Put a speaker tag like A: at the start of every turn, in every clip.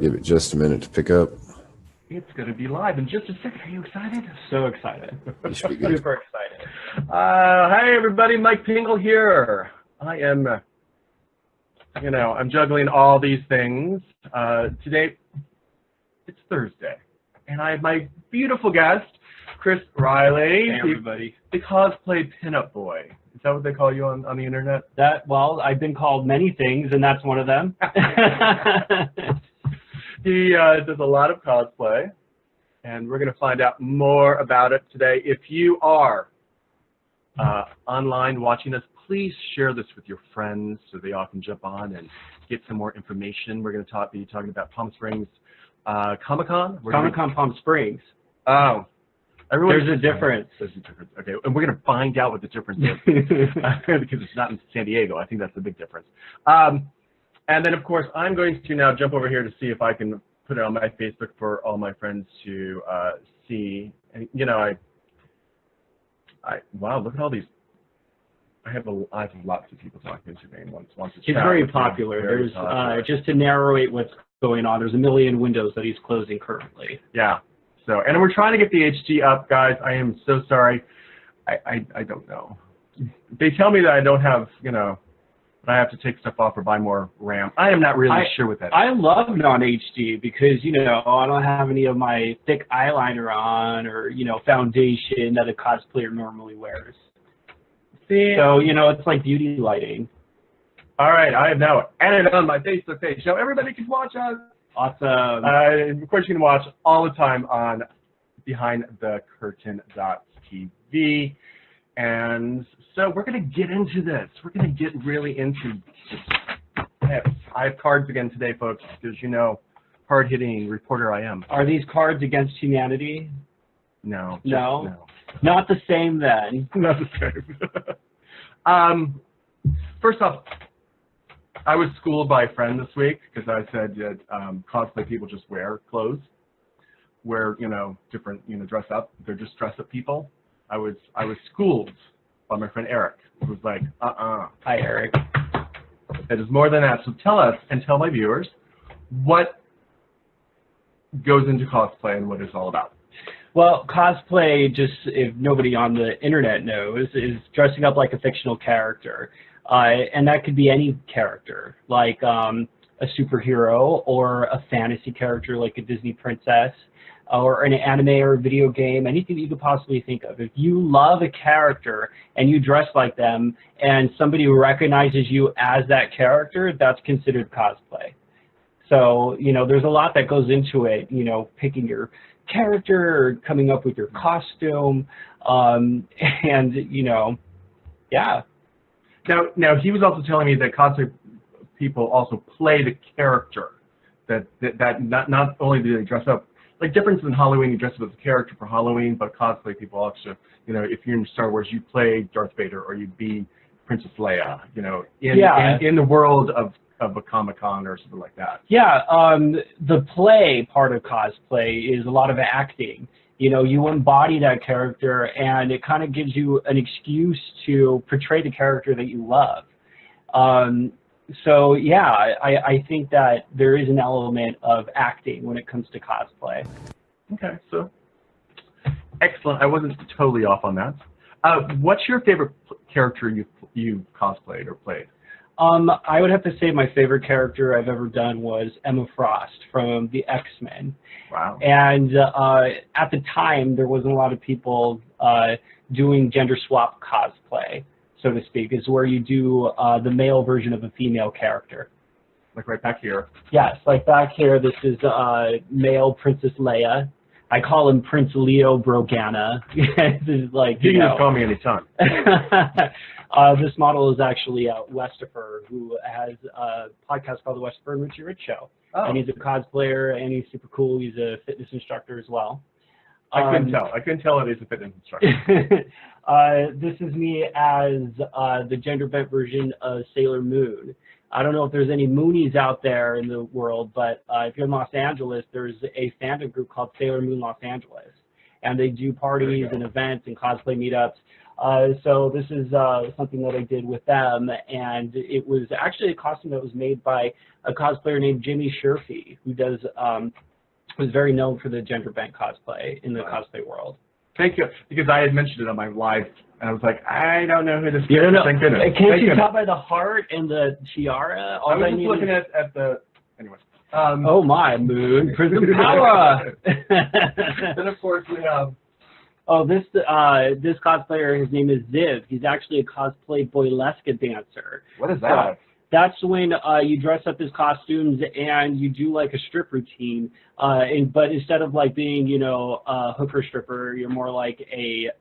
A: Give it just a minute to pick up.
B: It's going to be live in just a second. Are you excited?
C: So excited.
A: You should be good.
C: Super excited.
B: Hi, everybody. Mike Pingel here. I am, I'm juggling all these things. Today, it's Thursday, and I have my beautiful guest, Chris Riley.
C: Hey, everybody.
B: The cosplay pinup boy. Is that what they call you on the internet?
C: Well, I've been called many things, and that's one of them.
B: He does a lot of cosplay, and we're going to find out more about it today. If you are online watching us, please share this with your friends so they all can jump on and get some more information. We're going to be talking about Palm Springs Comic-Con.
C: Comic-Con Palm Springs.
B: Oh.
C: There's a difference.
B: There's a difference. Okay, and we're going to find out what the difference is because it's not in San Diego. I think that's the big difference. And then, of course, I'm going to now jump over here to see if I can put it on my Facebook for all my friends to see. And, wow, look at all these. I have lots of people talking to me and wants to chat.
C: He's very popular. There's just to narrate what's going on, there's 1 million windows that he's closing currently.
B: Yeah. So, and we're trying to get the HD up, guys. I am so sorry. I don't know. They tell me that I don't have, I have to take stuff off or buy more RAM. I am not really sure what that is.
C: I love non-HD because, I don't have any of my thick eyeliner on or, foundation that a cosplayer normally wears.
B: See?
C: So, it's like beauty lighting.
B: All right, I have now added on my Facebook page so everybody can watch us.
C: Awesome.
B: Of course, you can watch all the time on BehindTheCurtain.tv. And so we're going to get into this. We're going to get really into this. I have cards again today, folks, because hard-hitting reporter I am.
C: Are these cards against humanity?
B: No.
C: No? Not the same then.
B: Not the same. First off, I was schooled by a friend this week because I said that cosplay people just wear clothes, wear different dress up. They're just dress up people. I was schooled by my friend Eric, who was like, Hi,
C: Eric.
B: It is more than that. So tell us and tell my viewers what goes into cosplay and what it's all about.
C: Well, cosplay, just if nobody on the internet knows, is dressing up like a fictional character. And that could be any character, like a superhero or a fantasy character like a Disney princess or an anime or a video game, anything that you could possibly think of. If you love a character and you dress like them and somebody recognizes you as that character, that's considered cosplay. So, there's a lot that goes into it, picking your character or coming up with your costume, yeah.
B: Now he was also telling me that cosplay people also play the character. That not only do they dress up, like difference in Halloween, you dress up as a character for Halloween, but cosplay people also, if you're in Star Wars, you play Darth Vader or you'd be Princess Leia, in the world of a Comic-Con or something like that.
C: Yeah, the play part of cosplay is a lot of acting. You embody that character, and it kind of gives you an excuse to portray the character that you love. So, yeah, I think that there is an element of acting when it comes to cosplay.
B: Okay, so excellent. I wasn't totally off on that. What's your favorite character you cosplayed or played?
C: I would have to say my favorite character I've ever done was Emma Frost from the X-Men.
B: Wow.
C: And at the time, there wasn't a lot of people doing gender swap cosplay, so to speak, is where you do the male version of a female character.
B: Like right back here.
C: Yes, like back here, this is male Princess Leia. I call him Prince Leo Brogana. This is like,
B: you can just call me anytime.
C: This model is actually Westifer, who has a podcast called The Westifer and Richie Rich Show. Oh. And he's a cosplayer, and he's super cool. He's a fitness instructor as well.
B: I couldn't tell. I couldn't tell it is a fitness instructor.
C: This is me as the gender-bent version of Sailor Moon. I don't know if there's any Moonies out there in the world, but if you're in Los Angeles, there's a fandom group called Sailor Moon Los Angeles. and they do parties and events and cosplay meetups. So this is something that I did with them, and it was actually a costume that was made by a cosplayer named Jimmy Sherfy, who does was very known for the gender bent cosplay in the cosplay world.
B: Thank you, because I had mentioned it on my live, and I was like, I don't know who this is.
C: You don't know?
B: Thank goodness.
C: Can't you tell by the heart and the tiara?
B: I was just looking at the, anyway.
C: Oh my, Moon, Prism Power!
B: Then of course we have.
C: Oh, this cosplayer, his name is Ziv. He's actually a cosplay boylesque dancer.
B: What is that?
C: That's when you dress up as costumes and you do like a strip routine. But instead of like being, you know, a hooker stripper, you're more like a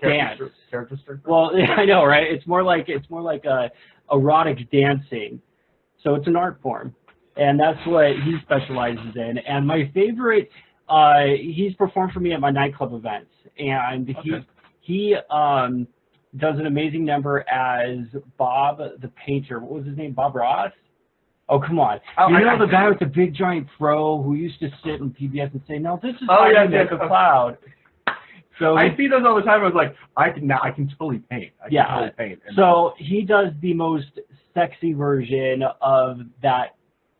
C: dance.
B: Character stripper?
C: Well, I know, right? It's more like a erotic dancing. So it's an art form, and that's what he specializes in. And my favorite. He's performed for me at my nightclub events, and he does an amazing number as Bob the painter. What was his name? Bob Ross? Oh, come on.
B: Oh,
C: you know the guy with the big giant fro who used to sit in PBS and say, "No, this is a cloud." So
B: I see those all the time. I was like, I can totally paint. I can totally paint.
C: So he does the most sexy version of that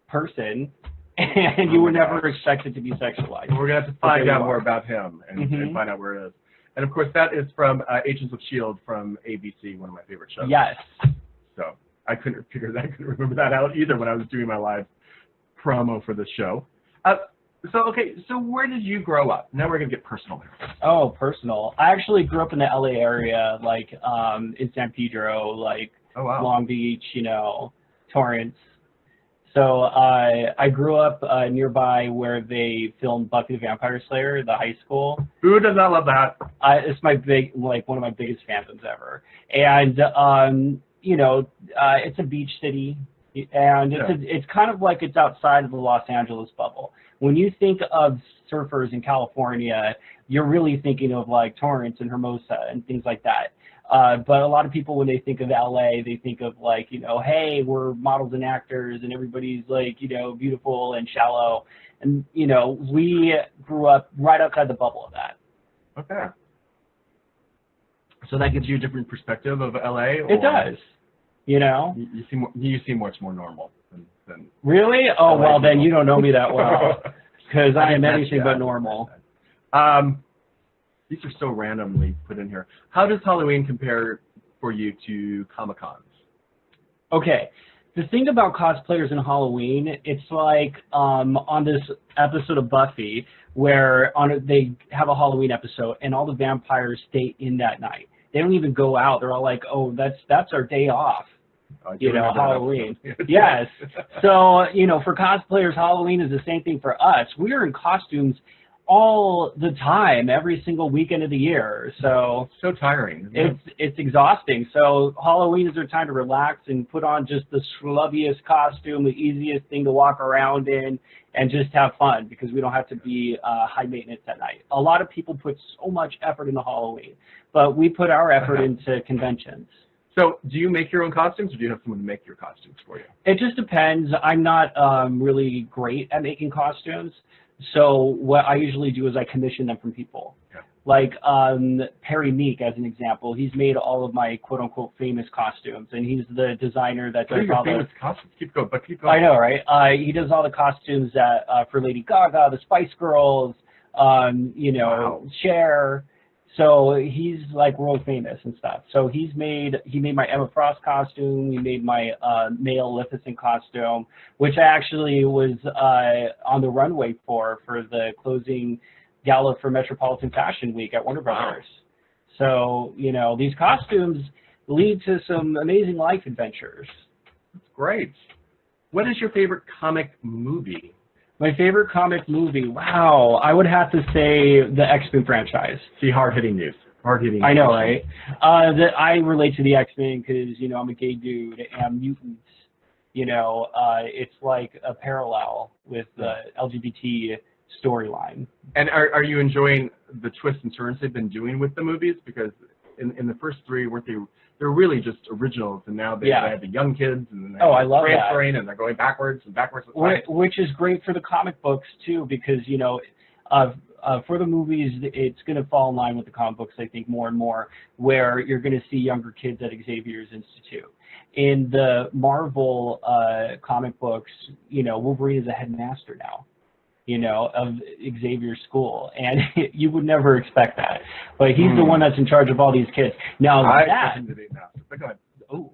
C: person. And you would never expect it to be sexualized.
B: We're going to have to find out more about him and find out where it is. And, of course, that is from Agents of S.H.I.E.L.D. from ABC, one of my favorite shows.
C: Yes.
B: So I couldn't remember that out either when I was doing my live promo for the show. So where did you grow up? Now we're going to get personal here.
C: Oh, personal. I actually grew up in the LA area, like in San Pedro, like Long Beach, you know, Torrance. So I grew up nearby where they filmed Buffy the Vampire Slayer, the high school.
B: Who does not love that?
C: It's my one of my biggest fandoms ever. And you know, it's a beach city, and it's kind of like it's outside of the Los Angeles bubble. When you think of surfers in California, you're really thinking of like Torrance and Hermosa and things like that. But a lot of people, when they think of LA, they think of like, you know, hey, we're models and actors and everybody's like, you know, beautiful and shallow. And, you know, we grew up right outside the bubble of that.
B: Okay. So that gives you a different perspective of LA? Or
C: it does. You know?
B: You seem much more normal than
C: really? Oh,
B: LA
C: well,
B: people.
C: then you don't know me that well. Because I am anything but normal.
B: These are so randomly put in here. How does Halloween compare for you to Comic-Cons?
C: Okay. The thing about cosplayers in Halloween, it's like on this episode of Buffy where they have a Halloween episode and all the vampires stay in that night. They don't even go out. They're all like, oh, that's our day off. You know, Halloween. Yes. So, you know, for cosplayers, Halloween is the same thing for us. We're in costumes all the time, every single weekend of the year. So
B: tiring.
C: It's exhausting. So Halloween is our time to relax and put on just the schlubbiest costume, the easiest thing to walk around in, and just have fun because we don't have to be high maintenance at night. A lot of people put so much effort into Halloween, but we put our effort into conventions.
B: So do you make your own costumes, or do you have someone to make your costumes for you?
C: It just depends. I'm not really great at making costumes. So what I usually do is I commission them from people. Yeah. Like Perry Meek, as an example, he's made all of my quote-unquote famous costumes, and he's the designer that does all the famous
B: costumes. Keep going.
C: I know, right? He does all the costumes for Lady Gaga, the Spice Girls, you know, Cher. So he's like world famous and stuff. So he made my Emma Frost costume. He made my male Maleficent costume, which I actually was on the runway for the closing gala for Metropolitan Fashion Week at Warner Brothers. So, you know, these costumes lead to some amazing life adventures.
B: That's great. What is your favorite comic movie?
C: My favorite comic movie, wow, I would have to say the X-Men franchise.
B: See, hard-hitting news. Hard-hitting.
C: I know, right? I relate to the X-Men because, you know, I'm a gay dude and mutants. You know, it's like a parallel with the LGBT storyline. And
B: are you enjoying the twists and turns they've been doing with the movies? Because in the first three, weren't they're really just originals, and now they have the young kids, and they're transferring, and they're going backwards and backwards.
C: Which is great for the comic books too, because you know, for the movies, it's going to fall in line with the comic books, I think, more and more, where you're going to see younger kids at Xavier's Institute. In the Marvel comic books, you know, Wolverine is a headmaster now, you know, of Xavier's school, and you would never expect that. But he's the one that's in charge of all these kids. Now
B: But go ahead.
C: Oh.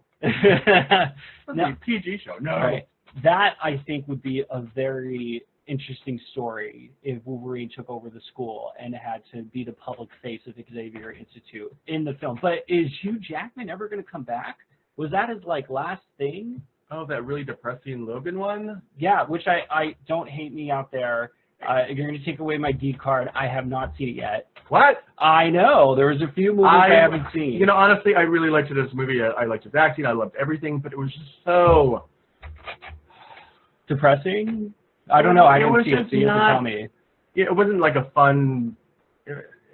B: Now, PG show. No.
C: Right. That, I think, would be a very interesting story if Wolverine took over the school and had to be the public face of Xavier Institute in the film. But is Hugh Jackman ever going to come back? Was that his, like, last thing?
B: Oh, that really depressing Logan one?
C: Yeah, which I don't hate me out there. If you're going to take away my geek card, I have not seen it yet.
B: What?
C: I know. There was a few movies I haven't seen.
B: You know, honestly, I really liked this movie. I liked his acting. I loved everything, but it was just so...
C: depressing? I don't know. I didn't see it, so you have to tell me.
B: Yeah, it wasn't like a fun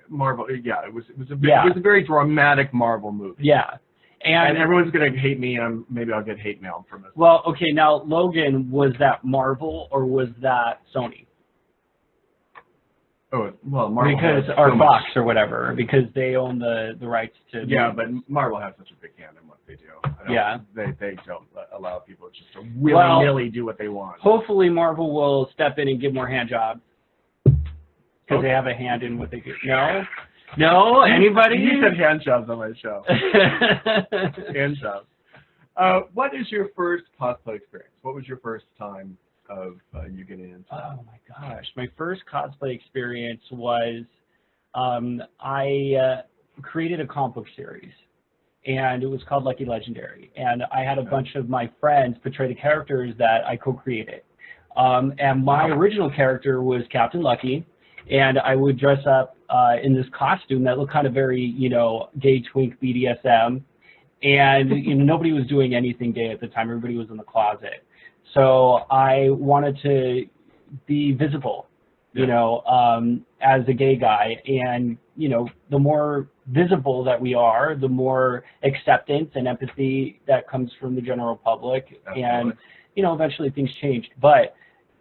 B: Marvel. Yeah, it was a very dramatic Marvel movie.
C: Yeah. And
B: everyone's going to hate me, and maybe I'll get hate mail from this.
C: Well, okay, now, Logan, was that Marvel or was that Sony?
B: Oh, well, Marvel
C: or Fox or whatever, because they own the rights to...
B: Yeah, but Marvel has such a big hand in what they do.
C: Yeah.
B: They don't allow people just to willy-nilly do what they want.
C: Hopefully Marvel will step in and give more hand jobs. Because they have a hand in what they do. No? No? Anybody?
B: You said hand jobs on my show. Hand jobs. What is your first cosplay experience? What was your first time of you getting into that?
C: Oh my gosh. My first cosplay experience was I created a comic book series. And it was called Lucky Legendary. And I had a bunch of my friends portray the characters that I co-created. And my original character was Captain Lucky. And I would dress up in this costume that looked kind of very, you know, gay twink BDSM. And you know, nobody was doing anything gay at the time. Everybody was in the closet. So I wanted to be visible, you know, as a gay guy. And, you know, the more visible that we are, the more acceptance and empathy that comes from the general public. Absolutely. And, you know, eventually things changed. But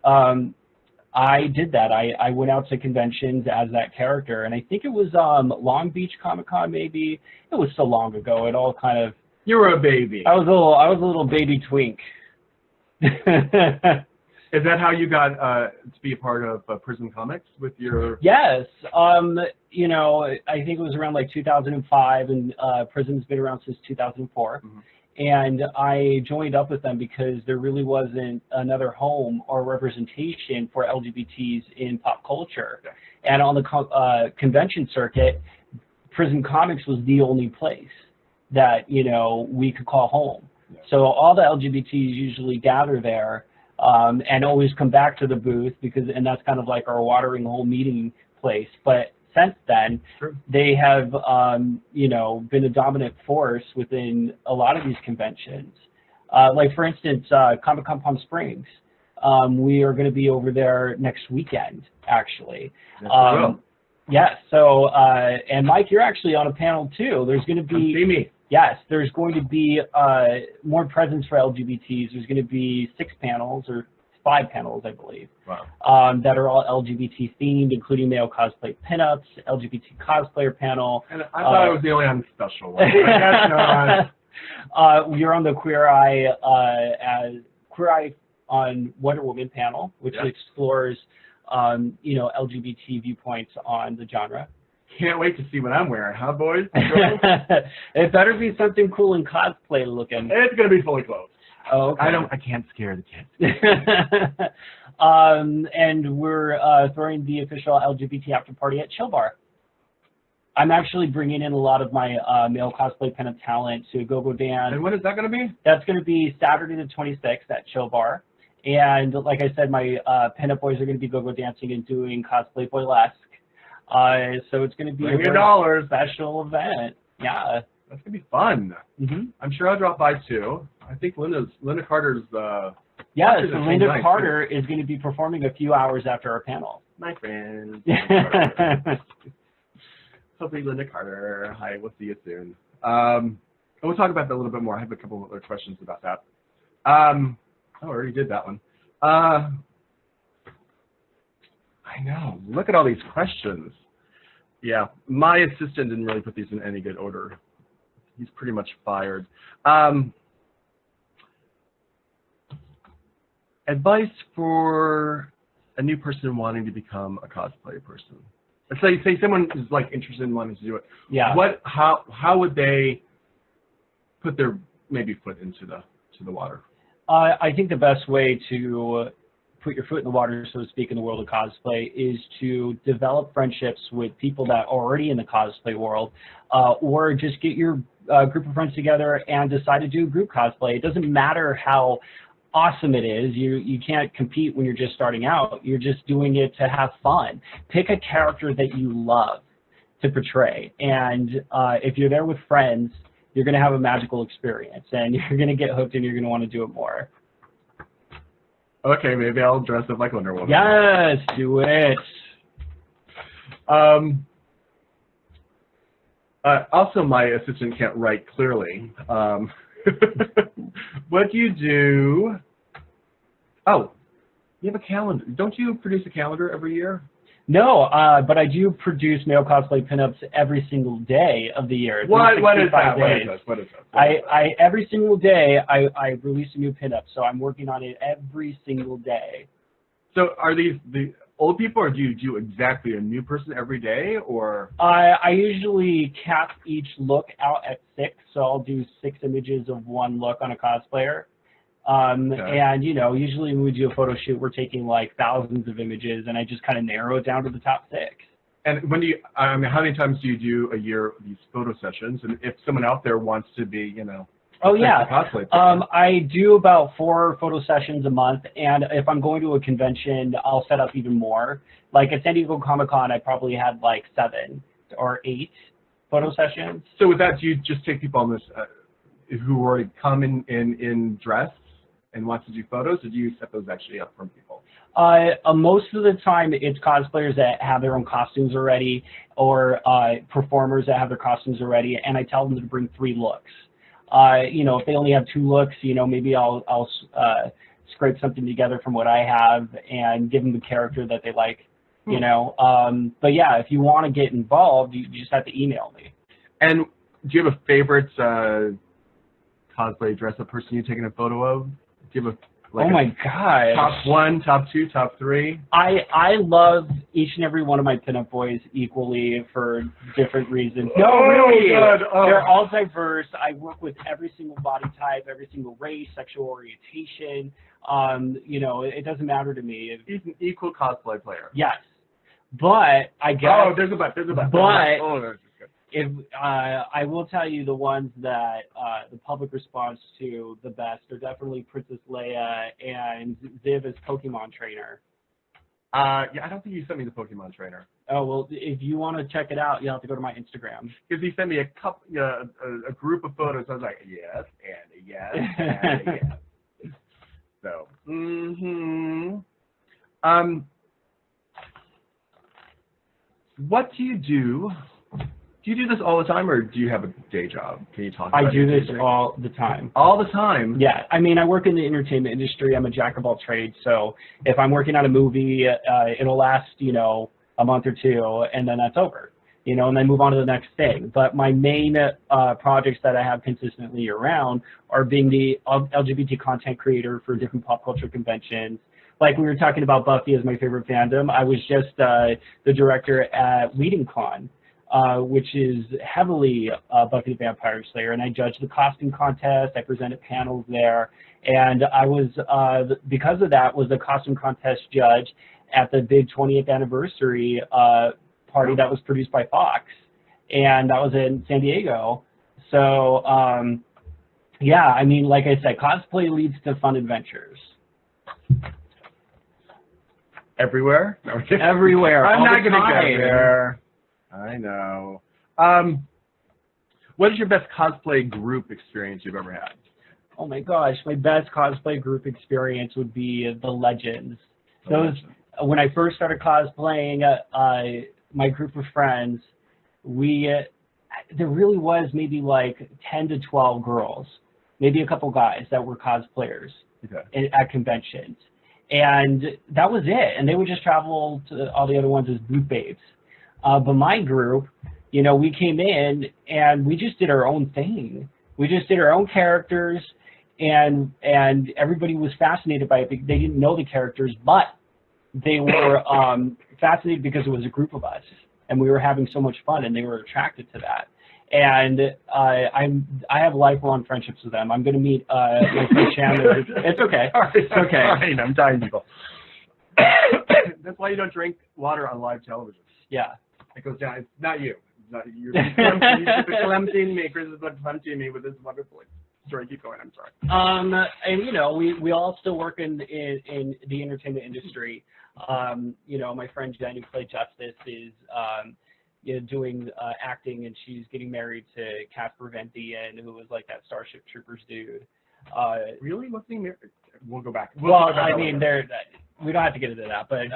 C: I did that. I went out to conventions as that character, and I think it was Long Beach Comic-Con maybe. It was so long ago. It all kind of...
B: You were a baby.
C: I was a little baby twink.
B: Is that how you got to be a part of Prism Comics with your...
C: Yes. You know, I think it was around like 2005, and Prism's been around since 2004. Mm-hmm. And I joined up with them because there really wasn't another home or representation for LGBTs in pop culture. Yeah. And on the convention circuit, Prism Comics was the only place that, you know, we could call home. Yeah. So all the LGBTs usually gather there and always come back to the booth and that's kind of like our watering hole meeting place. But since then, they have, you know, been a dominant force within a lot of these conventions. Like, for instance, Comic-Con Palm Springs. We are going to be over there next weekend, actually. Yes. So, and Mike, you're actually on a panel, too. There's going to be...
B: See me.
C: Yes, there's going to be more presence for LGBTs. There's going to be 6 panels or 5 panels, I believe,
B: wow.
C: That are all LGBT themed, including male cosplay pinups, LGBT cosplayer panel.
B: And I thought I was the only unspecial one. That's not.
C: You're on the Queer Eye on Wonder Woman panel, which explores, you know, LGBT viewpoints on the genre.
B: Can't wait to see what I'm wearing, huh, boys?
C: It better be something cool and cosplay looking.
B: It's gonna be fully clothed.
C: Oh, okay.
B: I can't scare the kids.
C: And we're throwing the official LGBT after party at Chill Bar. I'm actually bringing in a lot of my male cosplay pinup talent to go dance.
B: And when is that going to be?
C: That's going to be Saturday the 26th at Chill Bar. And like I said, my pinup boys are going to be go dancing and doing cosplay boylesque. So it's going to be
B: a very
C: special event. Yeah.
B: That's going to be fun.
C: Mm-hmm.
B: I'm sure I'll drop by, too. I think Linda Carter's...
C: yeah, so Linda Carter is going to be performing a few hours after our panel.
B: My friend. Hopefully Linda Carter. Hi, we'll see you soon. We'll talk about that a little bit more. I have a couple other questions about that. I already did that one. I I know. Look at all these questions. Yeah, my assistant didn't really put these in any good order. He's pretty much fired. Advice for a new person wanting to become a cosplay person. Let's say someone is like interested in wanting to do it.
C: Yeah.
B: How would they put their maybe foot into the water?
C: I think the best way to put your foot in the water, so to speak, in the world of cosplay is to develop friendships with people that are already in the cosplay world, or just get your group of friends together and decide to do group cosplay. It doesn't matter how awesome it is. You can't compete when you're just starting out. You're just doing it to have fun. Pick a character that you love to portray, and if you're there with friends, you're going to have a magical experience, and you're going to get hooked, and you're going to want to do it more.
B: Okay, maybe I'll dress up like Wonder Woman.
C: Yes, do it.
B: Also, my assistant can't write clearly. What do you do? Oh, you have a calendar. Don't you produce a calendar every year?
C: No, but I do produce male cosplay pinups every single day of the year.
B: What is that? What is that?
C: Every single day I release a new pinup, so I'm working on it every single day.
B: So are these the old people, or do you do exactly a new person every day, or?
C: I usually cap each look out at 6, so I'll do 6 images of one look on a cosplayer.
B: Okay.
C: And, you know, usually when we do a photo shoot, we're taking like thousands of images, and I just kind of narrow it down to the top 6.
B: And when do you, how many times do you do a year these photo sessions? And if someone out there wants to be, you know,
C: oh yeah,
B: cosplay
C: I do about 4 photo sessions a month, and if I'm going to a convention, I'll set up even more. Like at San Diego Comic-Con, I probably had like 7 or 8 photo sessions.
B: So with that, do you just take people on this who already come in dress and wants to do photos, or do you set those actually up from people?
C: Most of the time, it's cosplayers that have their own costumes already, or performers that have their costumes already, and I tell them to bring 3 looks. You know, if they only have 2 looks, you know, maybe I'll scrape something together from what I have and give them the character that they like, you know. But yeah, if you want to get involved, you just have to email me.
B: And do you have a favorite cosplay dress-up person you've taken a photo of? Do you have
C: Oh my God!
B: Top 1, top 2, top 3?
C: I love each and every one of my pinup boys equally for different reasons. No,
B: Oh,
C: really,
B: God. Oh.
C: they're all diverse. I work with every single body type, every single race, sexual orientation. You know, it doesn't matter to me.
B: He's an equal cosplay player.
C: Yes, but I guess.
B: Oh, there's a but. There's a but.
C: But
B: oh, that's good.
C: if I will tell you the ones that the public responds to the best are definitely Princess Leia and Ziv as Pokemon trainer.
B: Yeah, I don't think you sent me the Pokemon trainer.
C: Oh, well, if you want to check it out, you'll have to go to my Instagram.
B: Because he sent me a group of photos. I was like, yes, and a yes, and a yes. So, what do you do? Do you do this all the time, or do you have a day job? Can you talk about
C: I do
B: your
C: this
B: day job?
C: all the time.
B: All the time?
C: Yeah, I mean, I work in the entertainment industry. I'm a jack of all trades. So if I'm working on a movie, it'll last, you know, a month or 2, and then that's over, you know, and then move on to the next thing. But my main projects that I have consistently around are being the LGBT content creator for different pop culture conventions. Like we were talking about Buffy as my favorite fandom. I was just the director at LeadingCon, which is heavily Buffy the Vampire Slayer, and I judged the costume contest. I presented panels there, and I was, because of that, was the costume contest judge at the big 20th anniversary party that was produced by Fox, and that was in San Diego. So, yeah, I mean, like I said, cosplay leads to fun adventures.
B: Everywhere? No,
C: Everywhere.
B: I'm
C: all
B: not
C: the
B: going to go
C: time.
B: there. I know. What is your best cosplay group experience you've ever had?
C: Oh my gosh, my best cosplay group experience would be the Legends. When I first started cosplaying, my group of friends, there really was maybe like 10 to 12 girls, maybe a couple guys that were cosplayers at conventions. And that was it. And they would just travel to all the other ones as booth babes. But my group, you know, we came in and we just did our own thing. We just did our own characters, and everybody was fascinated by it. They didn't know the characters, but they were fascinated because it was a group of us, and we were having so much fun, and they were attracted to that. And I have lifelong friendships with them. I'm going to meet my friend Chandler. It's okay. It's okay.
B: Fine. I'm dying, people. That's why you don't drink water on live television.
C: Yeah.
B: It goes down. It's not you. It's not you. You're clumsing me. Chris is clumsing me with this wonderful story. Keep going. I'm sorry.
C: And you know, we all still work in the entertainment industry. You know, my friend Jen, who played Justice, is you know, doing acting, and she's getting married to Casper Van Dien, who was like that Starship Troopers dude.
B: Really? What's he married? We'll go back.
C: Well, I mean, we don't have to get into that, but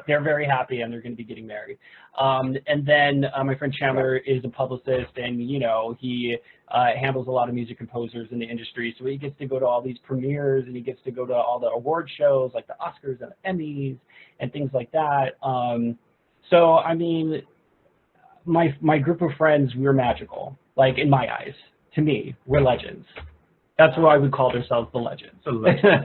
C: they're very happy, and they're going to be getting married. And then my friend Chandler is a publicist, and you know, he handles a lot of music composers in the industry, so he gets to go to all these premieres, and he gets to go to all the award shows like the Oscars and the Emmys and things like that. So I mean, my group of friends, we're magical. Like, in my eyes, to me, we're legends. That's why we call ourselves the Legends.
B: So legends.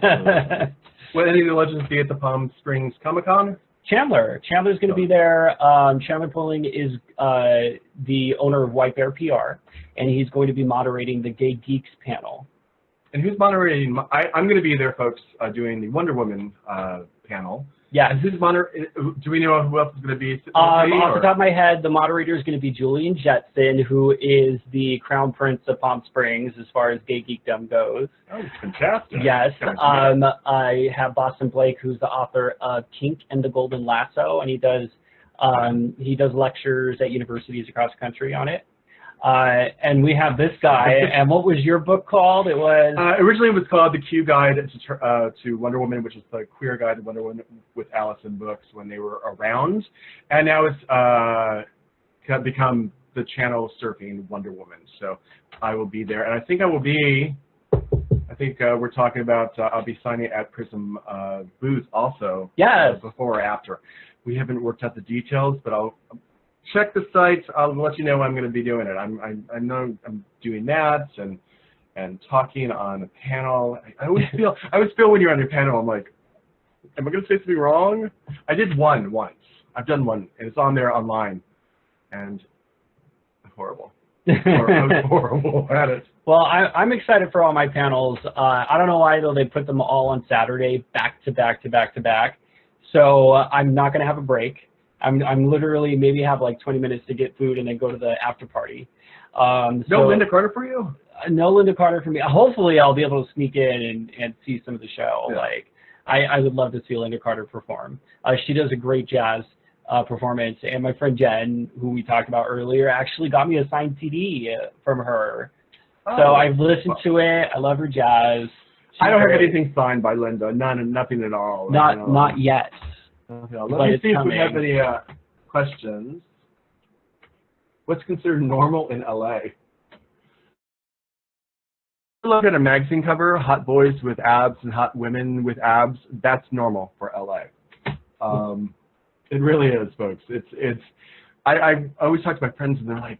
B: What, any of the legends be at the Palm Springs Comic-Con?
C: Chandler's going to be there. Chandler Pulling is the owner of White Bear PR, and he's going to be moderating the Gay Geeks panel.
B: And who's moderating? I'm going to be there, folks, doing the Wonder Woman panel.
C: Yeah.
B: And who's do we know who else is going to be?
C: Off the top of my head, the moderator is going to be Julian Jetson, who is the Crown Prince of Palm Springs as far as gay geekdom goes.
B: Oh, fantastic.
C: Yes. I have Boston Blake, who's the author of Kink and the Golden Lasso, and he does lectures at universities across the country on it. And we have this guy. And what was your book called? It was
B: originally it was called The Q Guide to Wonder Woman, which is the queer guide to Wonder Woman with Allison Books when they were around, and now it's become the channel Surfing Wonder Woman. So I will be there, and I think I will be. I think we're talking about I'll be signing at Prism booth also.
C: Yes.
B: Before or after. We haven't worked out the details, but I'll check the site. I'll let you know when I'm going to be doing it. I know I'm doing that and talking on a panel. I always feel when you're on your panel, I'm like, am I going to say something wrong? I did one once. I've done one, and it's on there online, and horrible. I was horrible at it.
C: Well, I'm excited for all my panels. I don't know why, though, they put them all on Saturday, back to back to back to back. So I'm not going to have a break. I'm literally maybe have like 20 minutes to get food and then go to the after party.
B: No Linda Carter for you?
C: No Linda Carter for me. Hopefully I'll be able to sneak in and see some of the show. Yeah. Like I would love to see Linda Carter perform. She does a great jazz performance, and my friend Jen, who we talked about earlier, actually got me a signed CD from her. Oh, so I've listened to it. I love her jazz.
B: I don't have anything signed by Linda. Nothing at all.
C: Not yet.
B: Okay, let me see if we have any questions. What's considered normal in LA? Look at a magazine cover, hot boys with abs and hot women with abs. That's normal for LA. It really is, folks. I always talk to my friends and they're like,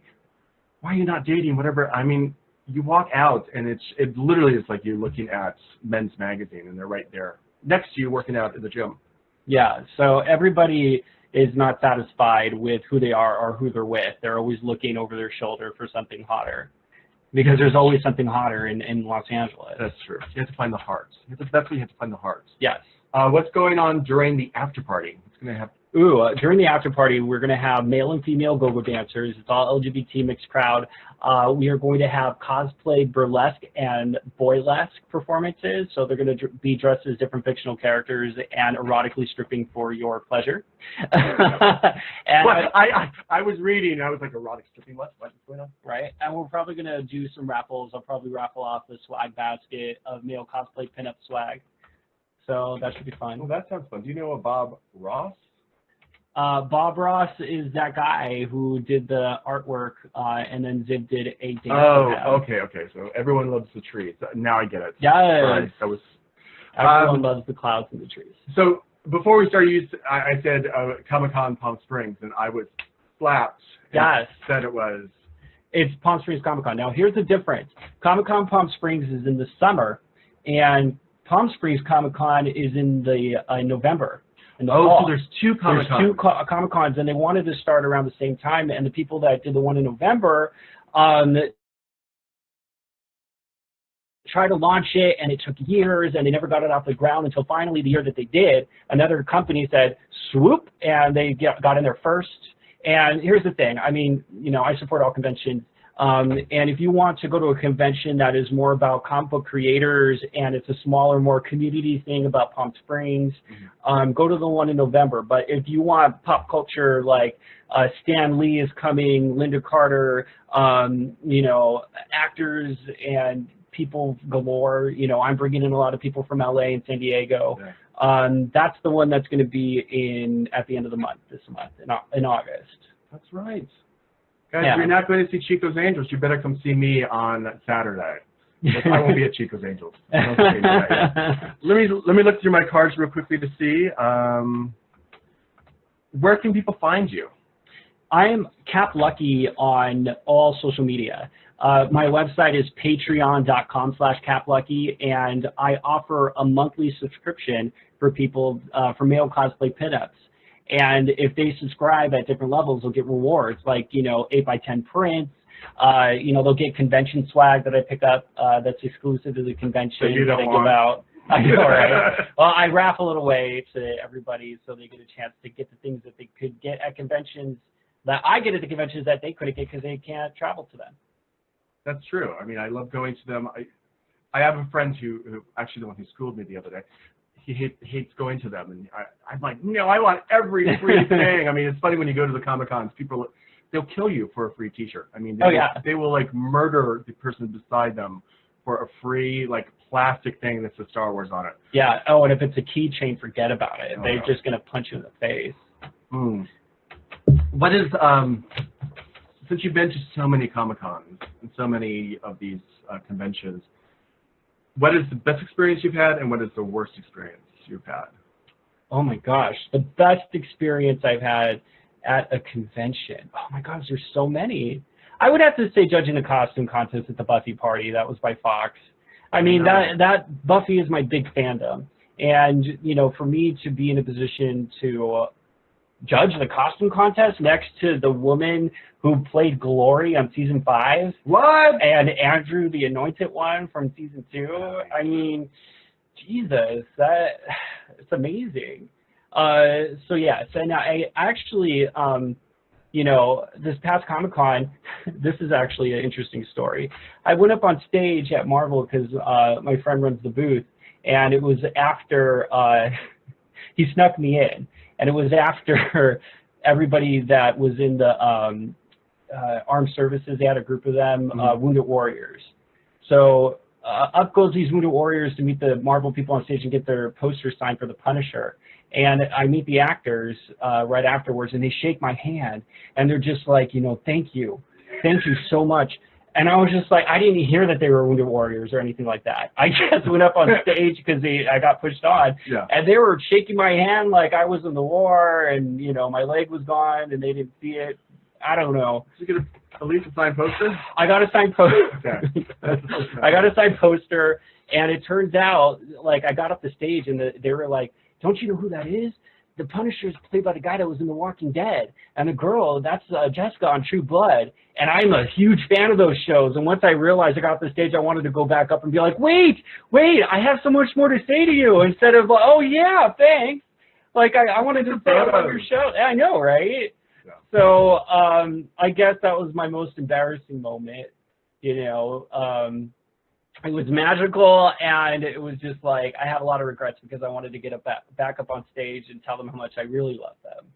B: "Why are you not dating?" Whatever. I mean, you walk out and it literally is like you're looking at Men's Magazine and they're right there next to you working out at the gym.
C: Yeah, so everybody is not satisfied with who they are or who they're with. They're always looking over their shoulder for something hotter, because there's always something hotter in Los Angeles.
B: That's true. You have to find the hearts. That's what you have to find, the hearts.
C: Yes.
B: What's going on during the after party? What's going to happen?
C: During the after party, we're going to have male and female go-go dancers. It's all LGBT mixed crowd. We are going to have cosplay, burlesque, and boylesque performances. So they're going to be dressed as different fictional characters and erotically stripping for your pleasure. And
B: well, I was reading, I was like, erotic stripping, what's going on?
C: Right, and we're probably going to do some raffles. I'll probably raffle off the swag basket of male cosplay pinup swag. So that should be fun.
B: Well, that sounds fun. Do you know a Bob Ross?
C: Bob Ross is that guy who did the artwork, and then Zib did a dance.
B: Oh, okay. So everyone loves the tree. So now I get it.
C: Yes.
B: Right.
C: Everyone loves the clouds and the trees.
B: So before we started, I said Comic-Con Palm Springs, and I was slapped.
C: Yes.
B: Said it was.
C: It's Palm Springs Comic-Con. Now, here's the difference. Comic-Con Palm Springs is in the summer, and Palm Springs Comic-Con is in November. In the fall.
B: So there's two Comic-Cons.
C: There's two Comic-Cons, and they wanted to start around the same time, and the people that did the one in November tried to launch it, and it took years, and they never got it off the ground until finally the year that they did, another company said, swoop, and they got in there first. And here's the thing. I mean, you know, I support all conventions. And if you want to go to a convention that is more about comic book creators and it's a smaller, more community thing about Palm Springs, go to the one in November. But if you want pop culture, like Stan Lee is coming, Linda Carter, you know, actors and people galore, you know, I'm bringing in a lot of people from LA and San Diego. Yeah. That's the one that's going to be at the end of the month, this month, in August. That's right.
B: Guys, if you're not going to see Chico's Angels, you better come see me on Saturday. I won't be at Chico's Angels. Let me look through my cards real quickly to see. Where can people find you?
C: I'm Cap Lucky on all social media. My website is patreon.com/caplucky, and I offer a monthly subscription for people for male cosplay pinups. And if they subscribe at different levels, they'll get rewards like, you know, 8x10 prints. You know, they'll get convention swag that I pick up that's exclusive to the convention
B: that you don't
C: that I
B: want.
C: give out. I know, right? Well, I raffle it away to everybody so they get a chance to get the things that they could get at conventions that I get at the conventions that they couldn't get because they can't travel to them.
B: That's true. I mean, I love going to them. I have a friend who actually the one who schooled me the other day. He hates going to them, and I'm like, no, I want every free thing. I mean, it's funny when you go to the Comic-Cons, people, they'll kill you for a free T-shirt. I mean, they will like murder the person beside them for a free like plastic thing that's a Star Wars on it.
C: Yeah. Oh, and if it's a keychain, forget about it. They're just gonna punch you in the face.
B: What is since you've been to so many Comic-Cons and so many of these conventions, what is the best experience you've had and what is the worst experience you've had?
C: Oh my gosh, the best experience I've had at a convention. Oh my gosh, there's so many. I would have to say judging the costume contest at the Buffy party. That was by Fox. I mean, that Buffy is my big fandom. And, you know, for me to be in a position to judge the costume contest next to the woman who played Glory on season 5.
B: What?
C: And Andrew, the Anointed One from season 2. I mean, Jesus, it's amazing. So yes, and I actually, you know, this past Comic-Con, this is actually an interesting story. I went up on stage at Marvel because my friend runs the booth, and it was after he snuck me in. And it was after everybody that was in the armed services, they had a group of them, Wounded Warriors. So up goes these Wounded Warriors to meet the Marvel people on stage and get their posters signed for the Punisher. And I meet the actors right afterwards, and they shake my hand, and they're just like, you know, thank you so much. And I was just like, I didn't hear that they were Wounded Warriors or anything like that. I just went up on stage because I got pushed on, and they were shaking my hand like I was in the war, and, you know, my leg was gone, and they didn't see it. I don't know.
B: Did you get at least a signed poster?
C: I got a signed poster.
B: Okay.
C: I got a signed poster, and it turns out, like, I got up the stage, and they were like, don't you know who that is? The Punisher is played by the guy that was in The Walking Dead. And the girl, that's Jessica on True Blood. And I'm a huge fan of those shows. And once I realized I got off the stage, I wanted to go back up and be like, wait, I have so much more to say to you. Instead of, oh, yeah, thanks. Like, I wanted to say about your show. Yeah, I know, right? Yeah. So I guess that was my most embarrassing moment, you know. It was magical, and it was just like I had a lot of regrets because I wanted to get back up on stage and tell them how much I really love them.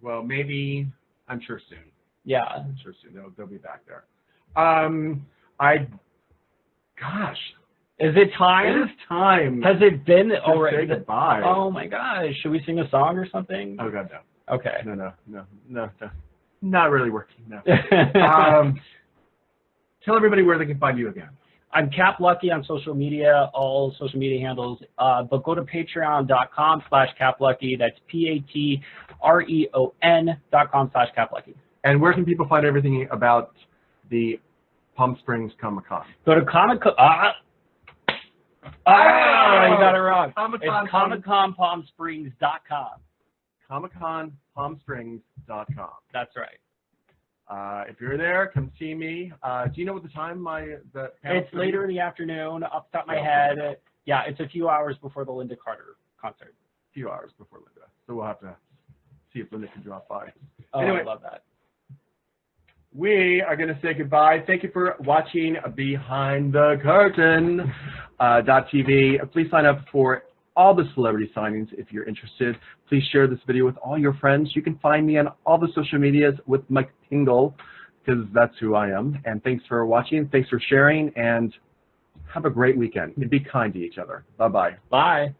B: Well, maybe, I'm sure soon.
C: Yeah.
B: I'm sure soon. They'll be back there. Gosh.
C: Is it time?
B: It is time.
C: Has it been already?
B: Say goodbye.
C: Oh, my gosh. Should we sing a song or something?
B: Oh, God, no.
C: Okay.
B: No. Not really working, no. Tell everybody where they can find you again.
C: I'm Cap Lucky on social media, all social media handles. But go to patreon.com/CapLucky. That's patreon.com/CapLucky.
B: And where can people find everything about the Palm Springs Comic-Con?
C: Go to Comic-Con. You got it wrong. It's ComicConPalmSprings.com.
B: ComicConPalmSprings.com.
C: That's right.
B: If you're there, come see me. Do you know what the time the panel's
C: It's later in the afternoon, off the top of my head. Yeah, it's a few hours before the Linda Carter concert.
B: A few hours before Linda. So we'll have to see if Linda can drop by.
C: Oh,
B: anyway,
C: I love that.
B: We are going to say goodbye. Thank you for watching Behind the Curtain .tv. Please sign up for all the celebrity signings if you're interested. Please share this video with all your friends. You can find me on all the social medias with Mike Pingel, because that's who I am. And thanks for watching. Thanks for sharing. And have a great weekend. And be kind to each other. Bye-bye.
C: Bye.